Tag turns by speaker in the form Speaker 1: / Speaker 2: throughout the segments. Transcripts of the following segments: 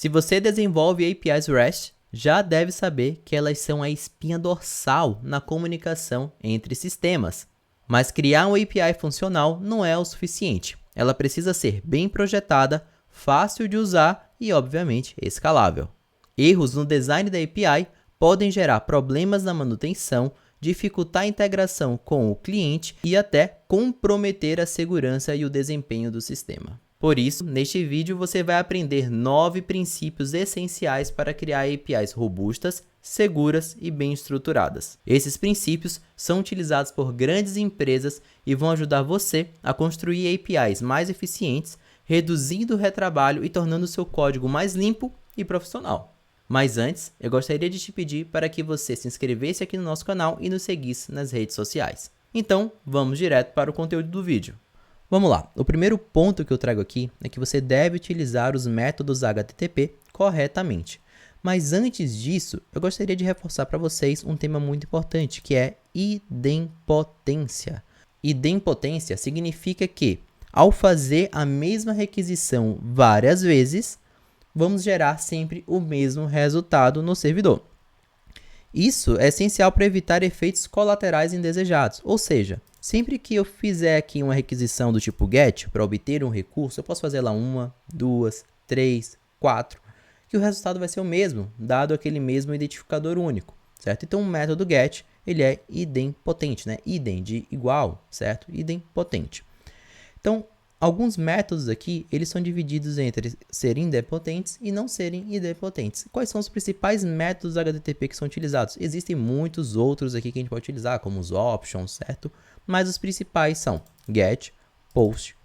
Speaker 1: Se você desenvolve APIs REST, já deve saber que elas são a espinha dorsal na comunicação entre sistemas. Mas criar uma API funcional não é o suficiente. Ela precisa ser bem projetada, fácil de usar e, obviamente, escalável. Erros no design da API podem gerar problemas na manutenção, dificultar a integração com o cliente e até comprometer a segurança e o desempenho do sistema. Por isso, neste vídeo você vai aprender 9 princípios essenciais para criar APIs robustas, seguras e bem estruturadas. Esses princípios são utilizados por grandes empresas e vão ajudar você a construir APIs mais eficientes, reduzindo o retrabalho e tornando o seu código mais limpo e profissional. Mas antes, eu gostaria de te pedir para que você se inscrevesse aqui no nosso canal e nos seguisse nas redes sociais. Então, vamos direto para o conteúdo do vídeo. Vamos lá, o primeiro ponto que eu trago aqui é que você deve utilizar os métodos HTTP corretamente. Mas antes disso, eu gostaria de reforçar para vocês um tema muito importante, que é idempotência. Idempotência significa que, ao fazer a mesma requisição várias vezes, vamos gerar sempre o mesmo resultado no servidor. Isso é essencial para evitar efeitos colaterais indesejados, ou seja, sempre que eu fizer aqui uma requisição do tipo GET para obter um recurso, eu posso fazer lá 1, 2, 3, 4, que o resultado vai ser o mesmo, dado aquele mesmo identificador único, certo? Então o método GET, ele é idempotente, né? Idem de igual, certo? Idempotente. Então, alguns métodos aqui, eles são divididos entre serem idempotentes e não serem idempotentes. Quais são os principais métodos HTTP que são utilizados? Existem muitos outros aqui que a gente pode utilizar, como os options, certo? Mas os principais são get, post,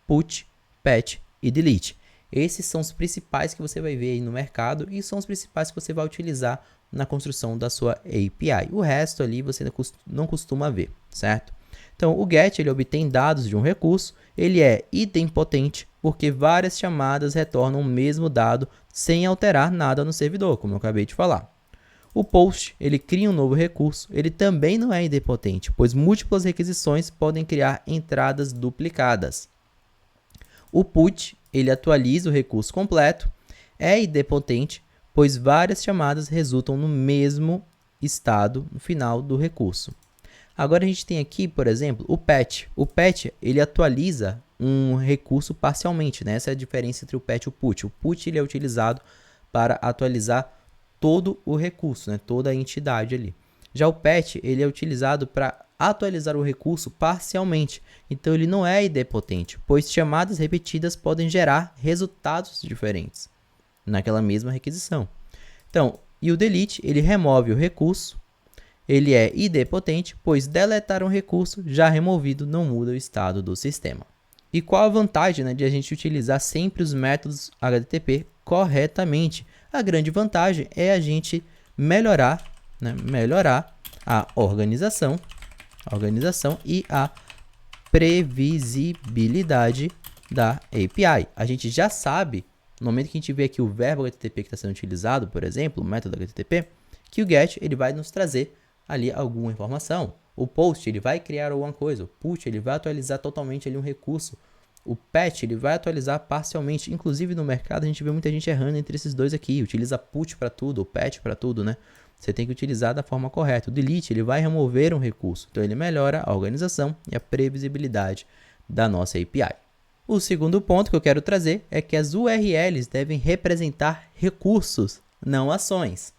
Speaker 1: put, patch e delete. Esses são os principais que você vai ver aí no mercado e são os principais que você vai utilizar na construção da sua API. O resto ali você não costuma ver, certo? Então, o GET ele obtém dados de um recurso, ele é idempotente porque várias chamadas retornam o mesmo dado sem alterar nada no servidor, como eu acabei de falar. O POST ele cria um novo recurso, ele também não é idempotente, pois múltiplas requisições podem criar entradas duplicadas. O PUT ele atualiza o recurso completo, é idempotente, pois várias chamadas resultam no mesmo estado no final do recurso. Agora a gente tem aqui, por exemplo, o patch. O patch ele atualiza um recurso parcialmente, né? Essa é a diferença entre o patch e o put. O put ele é utilizado para atualizar todo o recurso, né? Toda a entidade ali. Já o patch ele é utilizado para atualizar o recurso parcialmente. Então ele não é idempotente, pois chamadas repetidas podem gerar resultados diferentes naquela mesma requisição. Então, e o delete ele remove o recurso. Ele é idempotente, pois deletar um recurso já removido não muda o estado do sistema. E qual a vantagem, né, de a gente utilizar sempre os métodos HTTP corretamente? A grande vantagem é a gente melhorar a organização e a previsibilidade da API. A gente já sabe, no momento que a gente vê aqui o verbo HTTP que está sendo utilizado, por exemplo, o método HTTP, que o GET ele vai nos trazer ali alguma informação. O POST ele vai criar alguma coisa. O PUT ele vai atualizar totalmente ali um recurso. O PATCH ele vai atualizar parcialmente. Inclusive no mercado a gente vê muita gente errando entre esses dois aqui. Utiliza PUT para tudo, ou PATCH para tudo, né? Você tem que utilizar da forma correta. O delete ele vai remover um recurso. Então ele melhora a organização e a previsibilidade da nossa API. O segundo ponto que eu quero trazer é que as URLs devem representar recursos, não ações.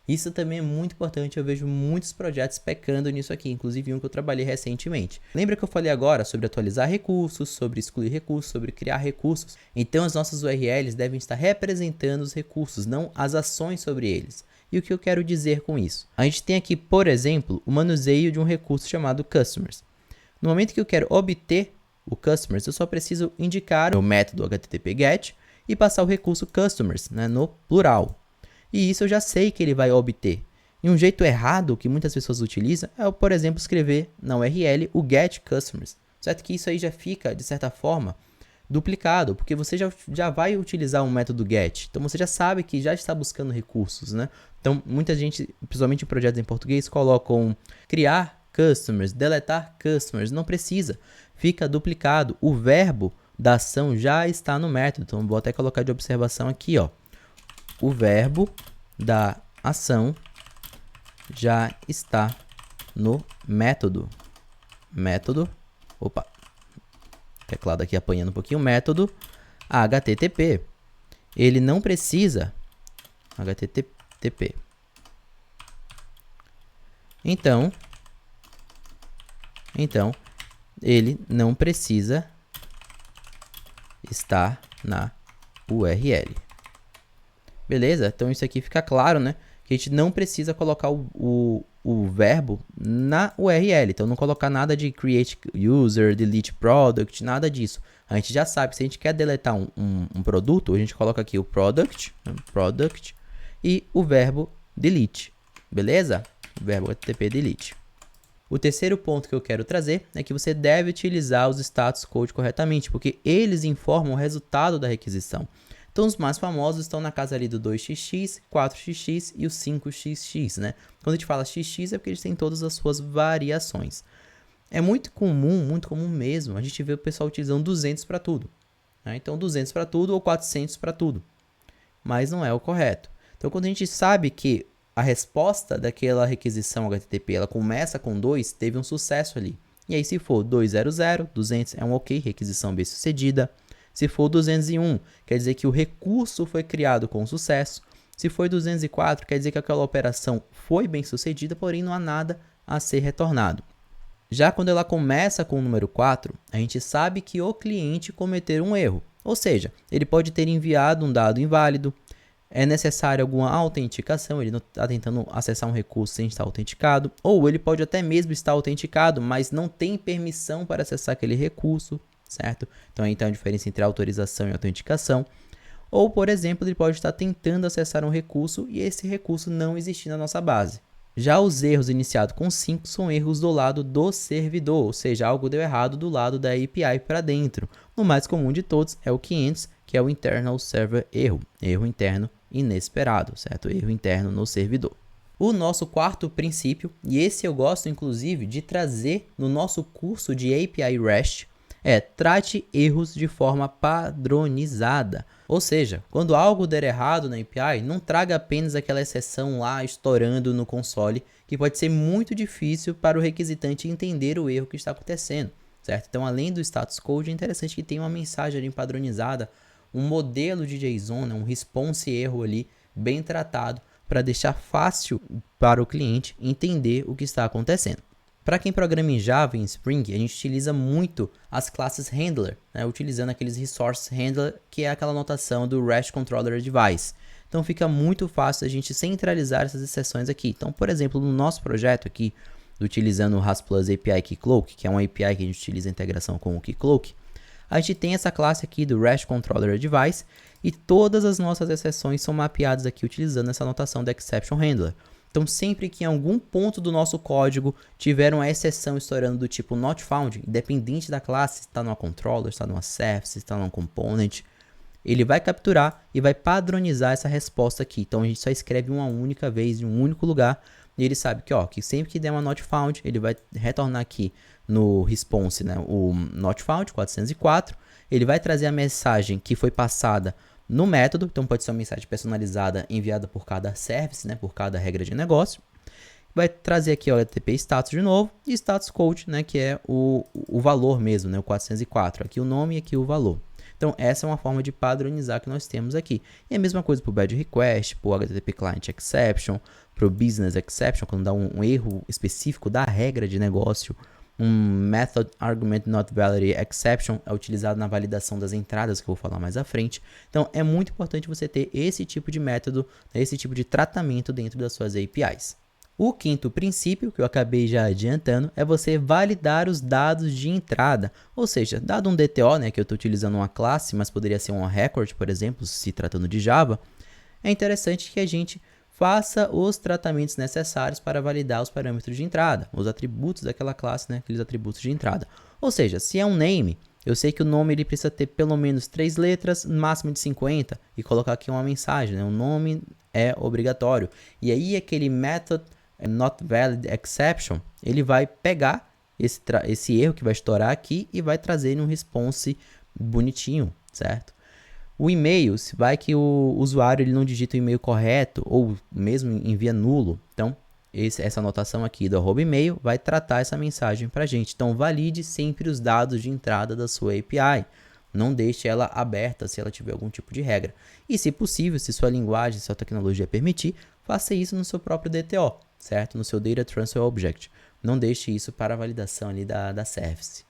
Speaker 1: Isso também é muito importante, eu vejo muitos projetos pecando nisso aqui, inclusive um que eu trabalhei recentemente. Lembra que eu falei agora sobre atualizar recursos, sobre excluir recursos, sobre criar recursos? Então as nossas URLs devem estar representando os recursos, não as ações sobre eles. E o que eu quero dizer com isso? A gente tem aqui, por exemplo, o manuseio de um recurso chamado customers. No momento que eu quero obter o customers, eu só preciso indicar o método HTTP GET e passar o recurso customers, né, no plural. E isso eu já sei que ele vai obter. E um jeito errado que muitas pessoas utilizam é, por exemplo, escrever na URL o get customers. Certo que isso aí já fica, de certa forma, duplicado, porque você já vai utilizar um método get. Então você já sabe que já está buscando recursos, né? Então muita gente, principalmente em projetos em português, colocam criar customers, deletar customers. Não precisa. Fica duplicado. O verbo da ação já está no método. Então vou até colocar de observação aqui, ó. o verbo da ação já está no método. Opa, teclado aqui apanhando um pouquinho. Método HTTP. Ele não precisa HTTP. Então, ele não precisa estar na URL. Beleza? Então isso aqui fica claro, né? Que a gente não precisa colocar o verbo na URL. Então não colocar nada de create user, delete product, nada disso. A gente já sabe, se a gente quer deletar um produto, a gente coloca aqui o product e o verbo delete. Beleza? O verbo HTTP delete. O terceiro ponto que eu quero trazer é que você deve utilizar os status code corretamente, porque eles informam o resultado da requisição. Então, os mais famosos estão na casa ali do 2xx, 4xx e o 5xx, né? Quando a gente fala xx é porque eles têm todas as suas variações. É muito comum mesmo, a gente vê o pessoal utilizando 200 para tudo, né? Então, 200 para tudo ou 400 para tudo, mas não é o correto. Então, quando a gente sabe que a resposta daquela requisição HTTP ela começa com 2, teve um sucesso ali. E aí, se for 200, 200 é um ok, requisição bem sucedida. Se for 201, quer dizer que o recurso foi criado com sucesso. Se for 204, quer dizer que aquela operação foi bem sucedida, porém não há nada a ser retornado. Já quando ela começa com o número 4, a gente sabe que o cliente cometeu um erro. Ou seja, ele pode ter enviado um dado inválido, é necessária alguma autenticação, ele não está tentando acessar um recurso sem estar autenticado, ou ele pode até mesmo estar autenticado, mas não tem permissão para acessar aquele recurso, certo? Então aí está a diferença entre autorização e autenticação. Ou, por exemplo, ele pode estar tentando acessar um recurso e esse recurso não existir na nossa base. Já os erros iniciados com 5 são erros do lado do servidor, ou seja, algo deu errado do lado da API para dentro. O mais comum de todos é o 500, que é o Internal Server Erro, erro interno inesperado, certo? Erro interno no servidor. O nosso quarto princípio, e esse eu gosto inclusive de trazer no nosso curso de API REST, trate erros de forma padronizada. Ou seja, quando algo der errado na API, não traga apenas aquela exceção lá estourando no console, que pode ser muito difícil para o requisitante entender o erro que está acontecendo, certo? Então, além do status code, é interessante que tenha uma mensagem ali padronizada, um modelo de JSON, um response erro ali, bem tratado, para deixar fácil para o cliente entender o que está acontecendo. Para quem programa em Java e em Spring, a gente utiliza muito as classes handler, né? Utilizando aqueles resource handler, que é aquela notação do REST Controller Device. Então fica muito fácil a gente centralizar essas exceções aqui. Então, por exemplo, no nosso projeto aqui, utilizando o RAS Plus API Keycloak, que é uma API que a gente utiliza a integração com o Keycloak, a gente tem essa classe aqui do REST Controller Device e todas as nossas exceções são mapeadas aqui utilizando essa notação do Exception Handler. Então, sempre que em algum ponto do nosso código tiver uma exceção estourando do tipo not found, independente da classe, se está numa controller, se está numa service, se está num component, ele vai capturar e vai padronizar essa resposta aqui. Então, a gente só escreve uma única vez em um único lugar e ele sabe que sempre que der uma not found, ele vai retornar aqui no response, né, o not found 404, ele vai trazer a mensagem que foi passada no método, então pode ser uma mensagem personalizada enviada por cada service, né, por cada regra de negócio. Vai trazer aqui o HTTP status de novo e status code, né, que é o valor mesmo, né, o 404, aqui o nome e aqui o valor. Então essa é uma forma de padronizar que nós temos aqui. E a mesma coisa para o bad request, para o HTTP client exception, para o business exception, quando dá um erro específico da regra de negócio. Um method argument not valid exception é utilizado na validação das entradas, que eu vou falar mais à frente. Então, é muito importante você ter esse tipo de método, esse tipo de tratamento dentro das suas APIs. O quinto princípio, que eu acabei já adiantando, é você validar os dados de entrada. Ou seja, dado um DTO, né, que eu estou utilizando uma classe, mas poderia ser uma record, por exemplo, se tratando de Java, é interessante que a gente faça os tratamentos necessários para validar os parâmetros de entrada, os atributos daquela classe, né, aqueles atributos de entrada. Ou seja, se é um name, eu sei que o nome ele precisa ter pelo menos 3 letras, máximo de 50, e colocar aqui uma mensagem, né, o nome é obrigatório. E aí aquele method not valid exception, ele vai pegar esse erro que vai estourar aqui e vai trazer um response bonitinho, certo? O e-mail, se vai que o usuário ele não digita o e-mail correto ou mesmo envia nulo, então essa anotação aqui do @e-mail vai tratar essa mensagem para a gente. Então valide sempre os dados de entrada da sua API. Não deixe ela aberta se ela tiver algum tipo de regra. E se possível, se sua linguagem, se sua tecnologia permitir, faça isso no seu próprio DTO, certo? No seu Data Transfer Object. Não deixe isso para a validação ali da service.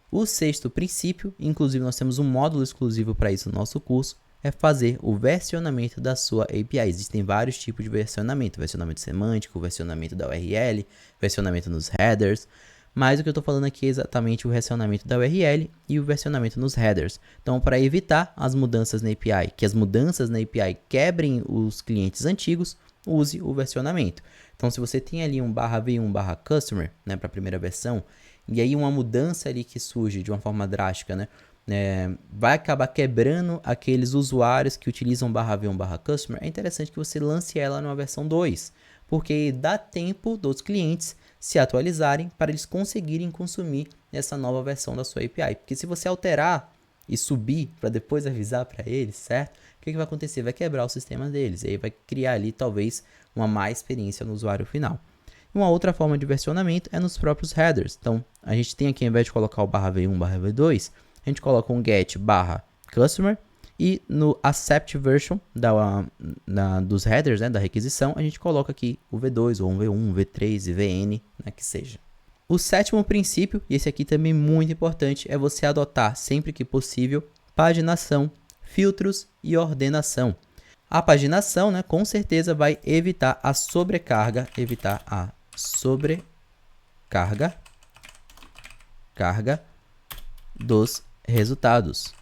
Speaker 1: O sexto princípio, inclusive nós temos um módulo exclusivo para isso no nosso curso, é fazer o versionamento da sua API. Existem vários tipos de versionamento. Versionamento semântico, versionamento da URL, versionamento nos headers. Mas o que eu estou falando aqui é exatamente o versionamento da URL e o versionamento nos headers. Então, para evitar as mudanças na API, que as mudanças na API quebrem os clientes antigos, use o versionamento. Então, se você tem ali um /v1/customer, né, para a primeira versão, e aí uma mudança ali que surge de uma forma drástica, né, vai acabar quebrando aqueles usuários que utilizam /v1/customer, é interessante que você lance ela numa versão 2, porque dá tempo dos clientes se atualizarem para eles conseguirem consumir essa nova versão da sua API. Porque se você alterar e subir para depois avisar para eles, certo? O que vai acontecer? Vai quebrar o sistema deles, e aí vai criar ali talvez uma má experiência no usuário final. Uma outra forma de versionamento é nos próprios headers. Então, a gente tem aqui, ao invés de colocar o /v1/v2, a gente coloca um get/customer, e no accept version dos headers, né, da requisição, a gente coloca aqui o v2, ou um v1, v3 e vn, né, que seja. O sétimo princípio, e esse aqui também muito importante, é você adotar, sempre que possível, paginação, filtros e ordenação. A paginação, né, com certeza vai evitar a sobrecarga, dos resultados.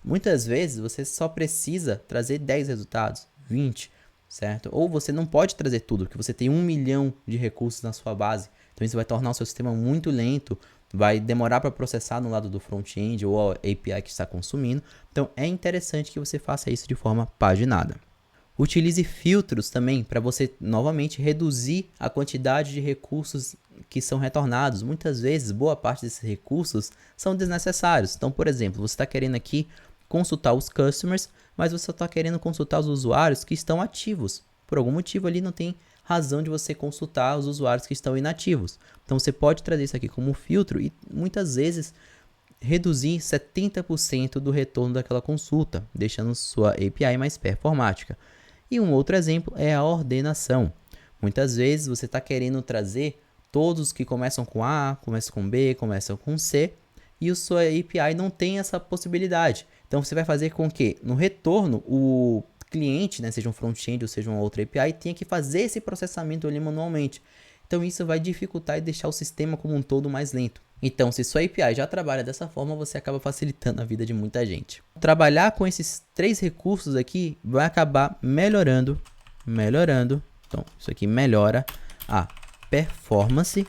Speaker 1: Muitas vezes você só precisa trazer 10 resultados, 20, certo? Ou você não pode trazer tudo, porque você tem 1 milhão de recursos na sua base. Então isso vai tornar o seu sistema muito lento, vai demorar para processar no lado do front-end ou a API que está consumindo. Então é interessante que você faça isso de forma paginada. Utilize filtros também para você novamente reduzir a quantidade de recursos que são retornados. Muitas vezes, boa parte desses recursos são desnecessários. Então, por exemplo, você está querendo aqui consultar os customers, mas você está querendo consultar os usuários que estão ativos. Por algum motivo ali não tem razão de você consultar os usuários que estão inativos. Então você pode trazer isso aqui como filtro e muitas vezes reduzir 70% do retorno daquela consulta, deixando sua API mais performática. E um outro exemplo é a ordenação. Muitas vezes você está querendo trazer todos que começam com A, começam com B, começam com C, e a sua API não tem essa possibilidade. Então você vai fazer com que no retorno o cliente, né, seja um front-end ou seja uma outra API, tenha que fazer esse processamento ali manualmente. Então isso vai dificultar e deixar o sistema como um todo mais lento. Então, se sua API já trabalha dessa forma, você acaba facilitando a vida de muita gente. Trabalhar com esses 3 recursos aqui vai acabar melhorando. Então, isso aqui melhora a performance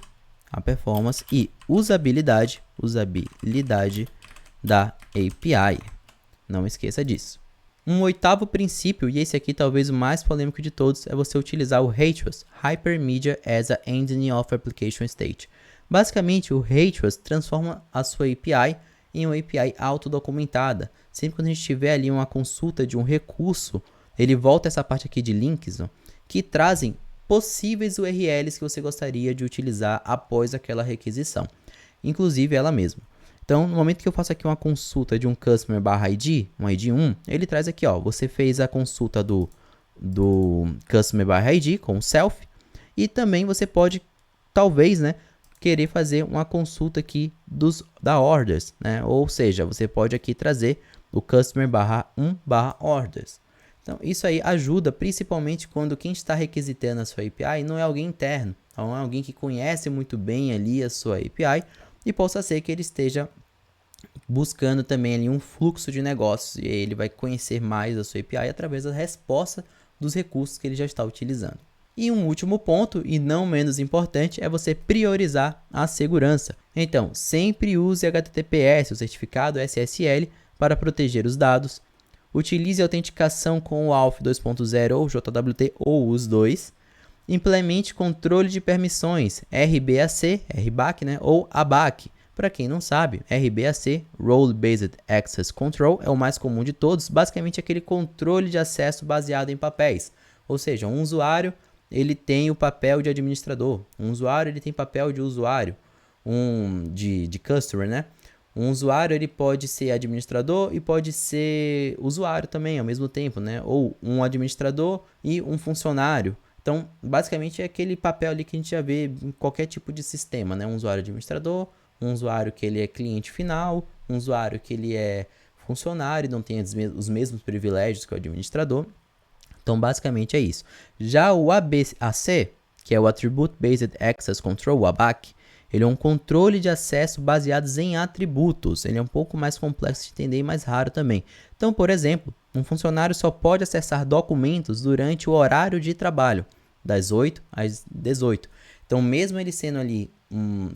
Speaker 1: e usabilidade da API. Não esqueça disso. Um oitavo princípio, e esse aqui talvez o mais polêmico de todos, é você utilizar o HTOS, Hypermedia as a Ending of Application State. Basicamente, o HTOS transforma a sua API em uma API autodocumentada. Sempre quando a gente tiver ali uma consulta de um recurso, ele volta essa parte aqui de links, que trazem possíveis URLs que você gostaria de utilizar após aquela requisição, inclusive ela mesma. Então, no momento que eu faço aqui uma consulta de um customer /ID, um ID 1, ele traz aqui, ó, você fez a consulta do customer /ID com o self, e também você pode, talvez, né, querer fazer uma consulta aqui da orders, né? Ou seja, você pode aqui trazer o customer /1/orders. Então, isso aí ajuda principalmente quando quem está requisitando a sua API não é alguém interno, então é alguém que conhece muito bem ali a sua API e possa ser que ele esteja buscando também ali um fluxo de negócios e ele vai conhecer mais a sua API através da resposta dos recursos que ele já está utilizando. E um último ponto, e não menos importante, é você priorizar a segurança. Então, sempre use HTTPS, o certificado SSL, para proteger os dados. Utilize a autenticação com o AUTH 2.0 ou JWT ou os dois. Implemente controle de permissões, RBAC, né, ou ABAC, Para quem não sabe, RBAC, Role Based Access Control, é o mais comum de todos, basicamente aquele controle de acesso baseado em papéis. Ou seja, um usuário ele tem o papel de administrador, um usuário ele tem papel de usuário, de customer, né? Um usuário ele pode ser administrador e pode ser usuário também ao mesmo tempo, né? Ou um administrador e um funcionário. Então, basicamente é aquele papel ali que a gente já vê em qualquer tipo de sistema, né? Um usuário administrador, um usuário que ele é cliente final, um usuário que ele é funcionário e não tem os mesmos privilégios que o administrador. Então, basicamente é isso. Já o ABAC, que é o Attribute Based Access Control, o ABAC, ele é um controle de acesso baseado em atributos. Ele é um pouco mais complexo de entender e mais raro também. Então, por exemplo, um funcionário só pode acessar documentos durante o horário de trabalho, das 8 às 18. Então, mesmo ele sendo ali,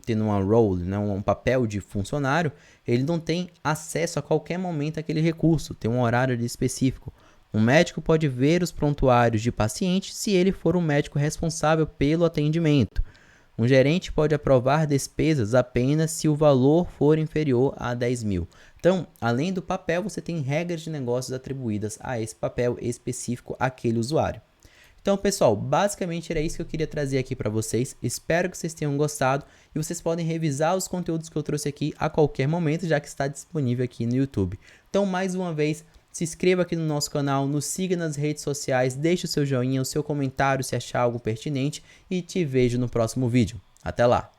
Speaker 1: tendo uma role, né, um papel de funcionário, ele não tem acesso a qualquer momento àquele recurso, tem um horário ali específico. Um médico pode ver os prontuários de pacientes se ele for o médico responsável pelo atendimento. Um gerente pode aprovar despesas apenas se o valor for inferior a 10 mil. Então, além do papel, você tem regras de negócios atribuídas a esse papel específico àquele usuário. Então, pessoal, basicamente era isso que eu queria trazer aqui para vocês. Espero que vocês tenham gostado e vocês podem revisar os conteúdos que eu trouxe aqui a qualquer momento, já que está disponível aqui no YouTube. Então, mais uma vez, se inscreva aqui no nosso canal, nos siga nas redes sociais, deixe o seu joinha, o seu comentário se achar algo pertinente e te vejo no próximo vídeo. Até lá!